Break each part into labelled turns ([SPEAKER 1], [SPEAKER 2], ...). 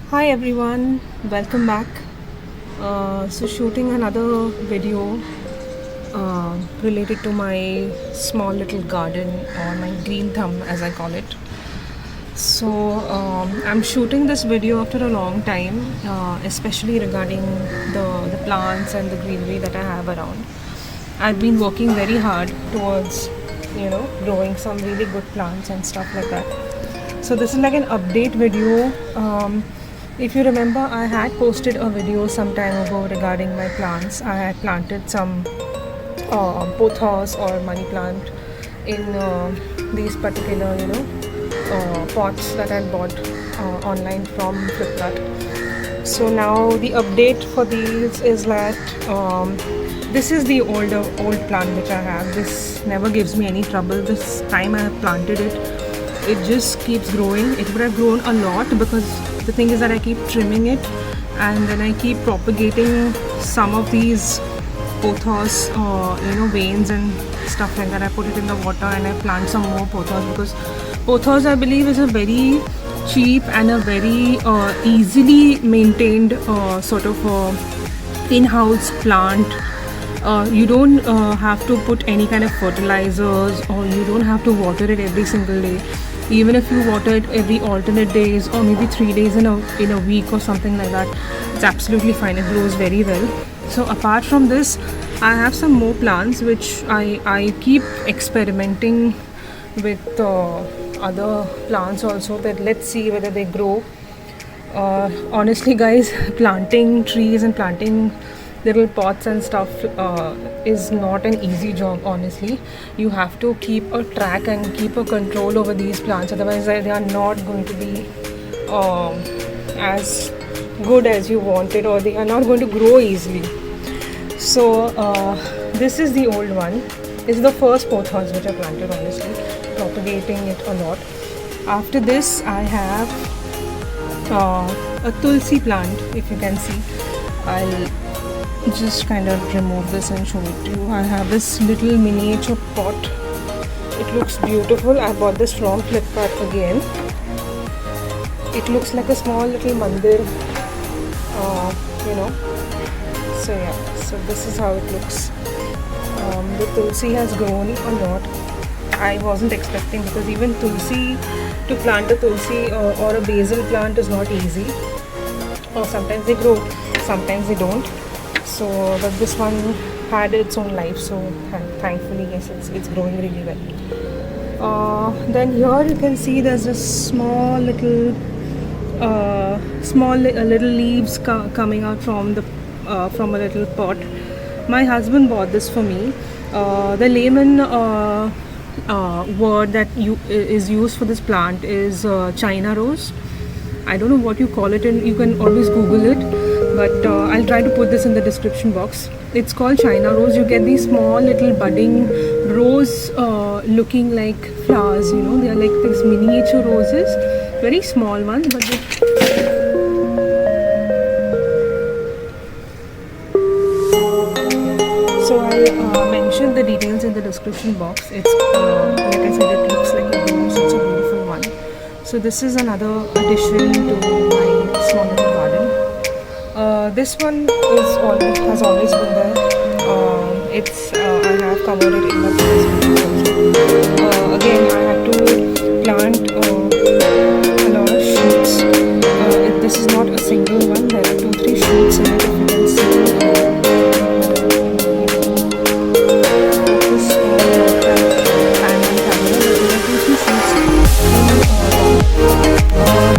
[SPEAKER 1] Hi everyone, welcome back. Shooting another video related to my small little garden or my green thumb as I call it. I'm shooting this video after a long time, especially regarding the plants and the greenery that I have around. I've been working very hard towards, growing some really good plants and stuff like that. So this is like an update video. If you remember, I had posted a video some time ago regarding my plants. I had planted some pothos or money plant in these particular, pots that I bought online from Flipkart. So now the update for these is that this is the old plant which I have. This never gives me any trouble. This time I have planted it, it just keeps growing. It would have grown a lot because the thing is that I keep trimming it and then I keep propagating some of these pothos veins and stuff like that. I put it in the water and I plant some more pothos because pothos I believe is a very cheap and a very easily maintained sort of in-house plant. You don't have to put any kind of fertilizers, or you don't have to water it every single day. Even if you water it every alternate days or maybe 3 days in a week or something like that, it's absolutely fine. It grows very well. So apart from this, I have some more plants which I keep experimenting with other plants also, that let's see whether they grow. Honestly guys, planting trees and planting little pots and stuff is not an easy job. Honestly, you have to keep a track and keep a control over these plants, otherwise they are not going to be as good as you wanted, or they are not going to grow easily. So this is the old one. This is the first pothos which I planted, honestly, propagating it a lot. After this I have a tulsi plant. If you can see, I'll just kind of remove this and show it to you. I have this little miniature pot. It looks beautiful. I bought this from Flipkart again. It looks like a small little mandir, so yeah, so this is how it looks. The tulsi has grown a lot. I wasn't expecting, because even tulsi, to plant a tulsi or a basil plant is not easy. Or sometimes they grow, sometimes they don't. So but this one had its own life, so thankfully yes, it's growing really well. Then here you can see there's a small little little leaves coming out from a little pot. My husband bought this for me. The layman word that is used for this plant is China rose. I don't know what you call it, and you can always Google it, but I'll try to put this in the description box. It's called China rose. You get these small little budding rose looking like flowers, they are like these miniature roses, very small ones, but so I'll mention the details in the description box. It's like I said, it looks like a rose. It's a beautiful one. So this is another addition to my small little garden. This one has always been there. I have covered it in the previous video. Again, I had to plant a lot of shoots. This is not a single one. There are 2-3 shoots in it. If you can see.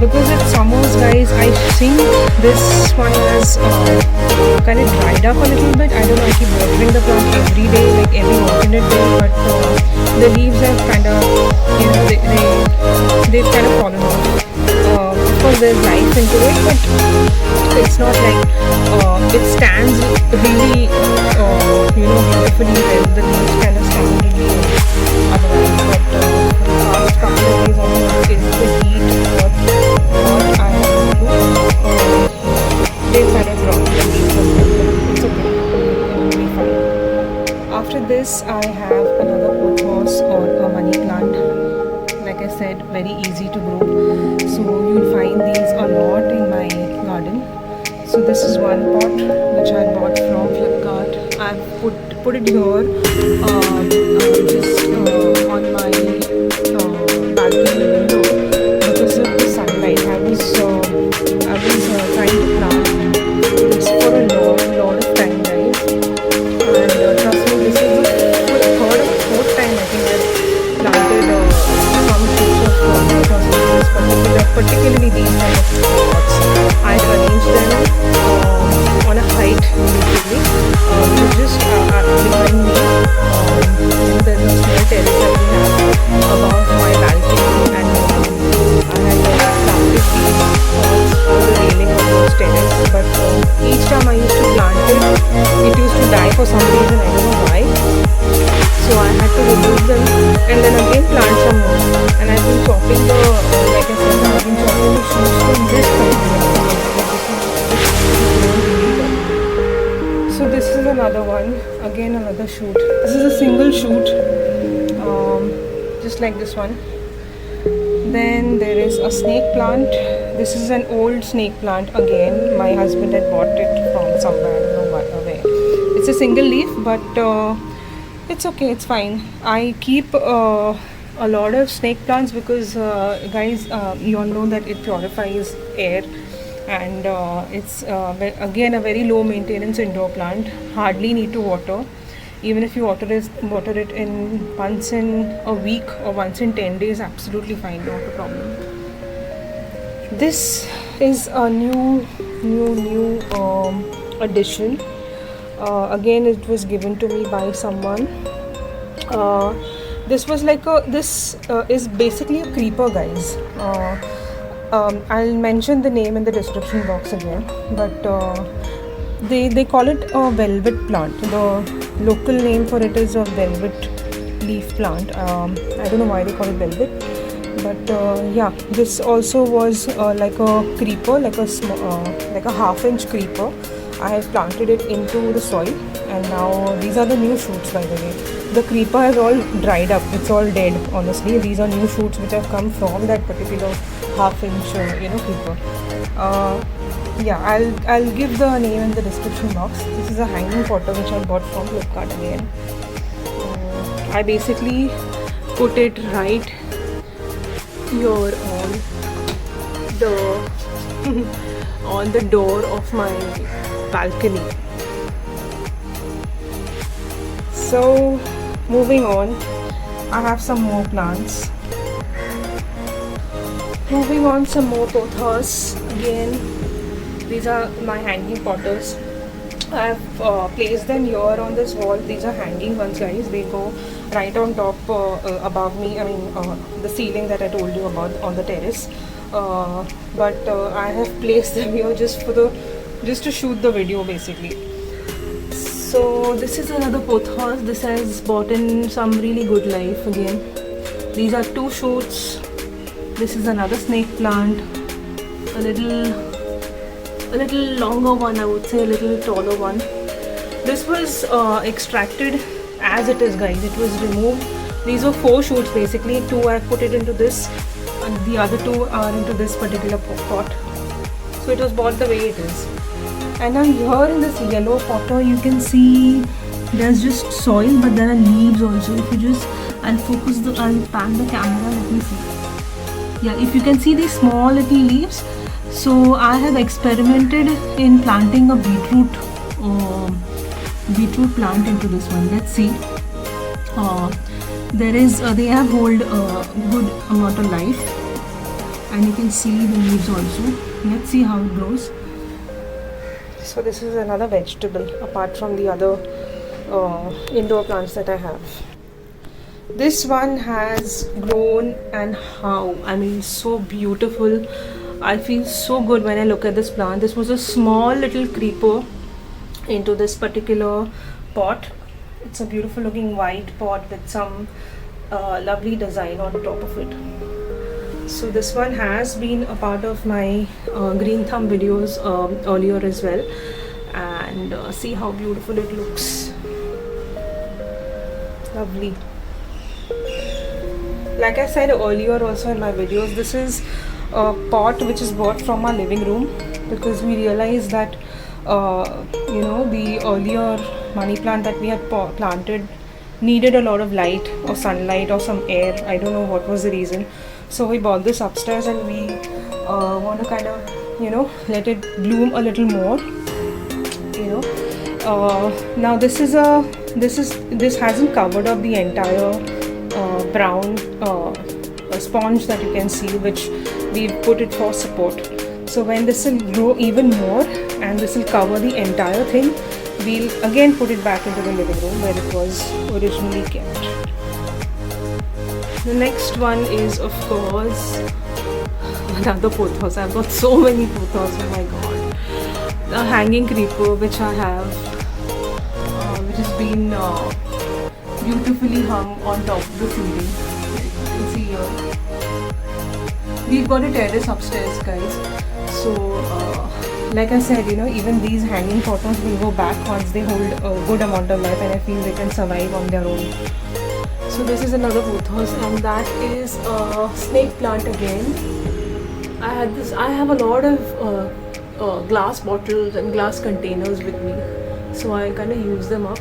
[SPEAKER 1] Because it's summers, guys, I think this one has kind of dried up a little bit. I don't know, I keep watering the plant every day, like every alternate day, but the leaves have kind of, they've kind of fallen off. Of course there's life into it, but it's not like it stands really beautifully well. The leaves kind of stand really otherwise, but for the past couple of days, I don't know, it's the heat, what I have to do, they've kind of dropped the leaves. It's okay, it will be fine. After this I have another pothos or a money plant. Like I said, very easy to grow, so you'll find these a lot in my So this is one pot which I bought from Flipkart. I've put it here, just on my balcony window because of the sunlight. I was trying to plant this for a lot of time, guys. And trust me, this is the third or fourth time I think I've planted some shoots of this particularly these kind of pots. I arranged them on a height basically. It was just behind me. There's a small terrace that we have above my balcony, and I had planted these pots on the railing of those terrace. But each time I used to plant it used to die for some reason. I don't know why. So I had to remove them and then again plant some more. And I've been chopping the, like I said, I've been chopping the shoots from this particular. So this is another one, again another shoot. This is a single shoot, just like this one. Then there is a snake plant. This is an old snake plant again. My husband had bought it from somewhere, I don't know where. It's a single leaf, but it's okay, it's fine. I keep a lot of snake plants because guys, you all know that it purifies air, and it's again a very low maintenance indoor plant. Hardly need to water. Even if you water it in once in a week or once in 10 days, absolutely fine, not a problem. This is a new addition. Again, it was given to me by someone. This was like this is basically a creeper, guys. I'll mention the name in the description box again, but they call it a velvet plant. The local name for it is a velvet leaf plant. I don't know why they call it velvet, but yeah, this also was like a creeper, like a half-inch creeper. I have planted it into the soil, and now these are the new shoots, by the way. The creeper has all dried up, it's all dead, honestly. These are new shoots which have come from that particular half-inch creeper. Yeah, I'll give the name in the description box. This is a hanging potter which I bought from Flipkart again. I basically put it right here on the on the door of my balcony. So moving on, I have some more plants. Moving on, some more pothos. Again, these are my hanging potters. I have placed them here on this wall. These are hanging ones, guys. They go right on top above me. I mean the ceiling that I told you about on the terrace. But I have placed them here just to shoot the video basically. So this is another pothos. This has bought in some really good life again. These are two shoots. This is another snake plant. A little longer one, I would say, a little taller one. This was extracted as it is, guys. It was removed. These were 4 shoots basically. 2 I put it into this, and the other 2 are into this particular pot. So it was bought the way it is. And now here in this yellow potter, you can see there's just soil, but there are leaves also. If you just, I'll pan the camera. Let me see. Yeah, if you can see these small little leaves. So I have experimented in planting a beetroot plant into this one. Let's see. They have hold a good amount of life, and you can see the leaves also. Let's see how it grows. So this is another vegetable apart from the other indoor plants that I have. This one has grown, and how, I mean, so beautiful. I feel so good when I look at this plant. This was a small little creeper into this particular pot. It's a beautiful looking white pot with some lovely design on top of it. So this one has been a part of my green thumb videos earlier as well, and see how beautiful it looks. Lovely. Like I said earlier also in my videos, this is pot which is bought from our living room, because we realized that the earlier money plant that we had planted needed a lot of light or sunlight or some air. I don't know what was the reason. So we bought this upstairs, and we want to kind of let it bloom a little more. Now this hasn't covered up the entire brown sponge that you can see, which we put it for support. So when this will grow even more and this will cover the entire thing, we'll again put it back into the living room where it was originally kept. The next one is, of course, another pothos. I've got so many pothos, oh my god. The hanging creeper which I have, which has been beautifully hung on top of the ceiling. You can see here. We've got a terrace upstairs, guys. So, like I said, even these hanging pothos will go back once they hold a good amount of life, and I feel they can survive on their own. So this is another pothos, and that is a snake plant again. I have a lot of glass bottles and glass containers with me, so I kind of use them up.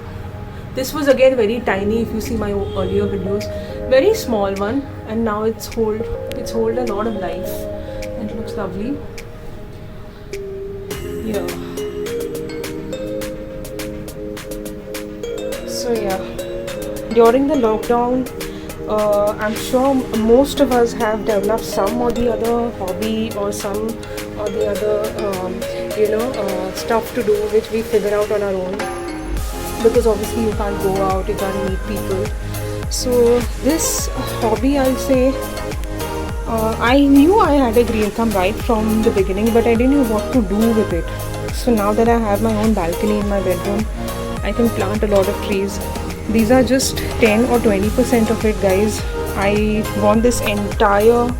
[SPEAKER 1] This was again very tiny. If you see my earlier videos, very small one, and now it's hold a lot of life, and it looks lovely. Yeah. So yeah, during the lockdown, I'm sure most of us have developed some or the other hobby or some or the other stuff to do, which we figure out on our own, because obviously you can't go out, you can't meet people. So this hobby, I'll say, I knew I had a green thumb right from the beginning, but I didn't know what to do with it. So now that I have my own balcony in my bedroom, I can plant a lot of trees. These are just 10 or 20% of it, guys. I want this entire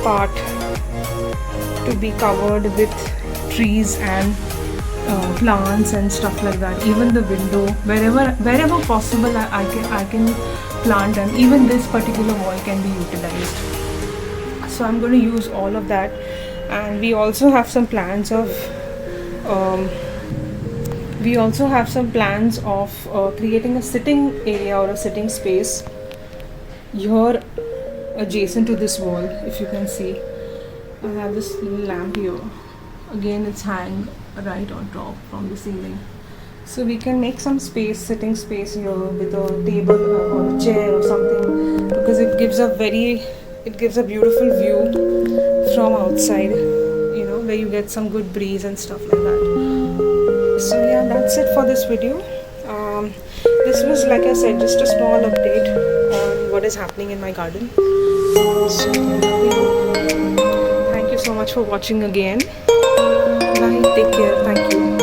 [SPEAKER 1] part to be covered with trees and plants and stuff like that. Even the window, wherever possible, I can plant them. Even this particular wall can be utilized. So I'm going to use all of that. And we also have some plans of creating a sitting area or a sitting space here adjacent to this wall. If you can see, I have this little lamp here. Again, it's hanging right on top from the ceiling. So we can make some space, sitting space here with a table or a chair or something, because it gives a beautiful view from outside, where you get some good breeze and stuff like that. So yeah, that's it for this video. This was, like I said, just a small update on what is happening in my garden. So thank you so much for watching again. Bye, take care, thank you.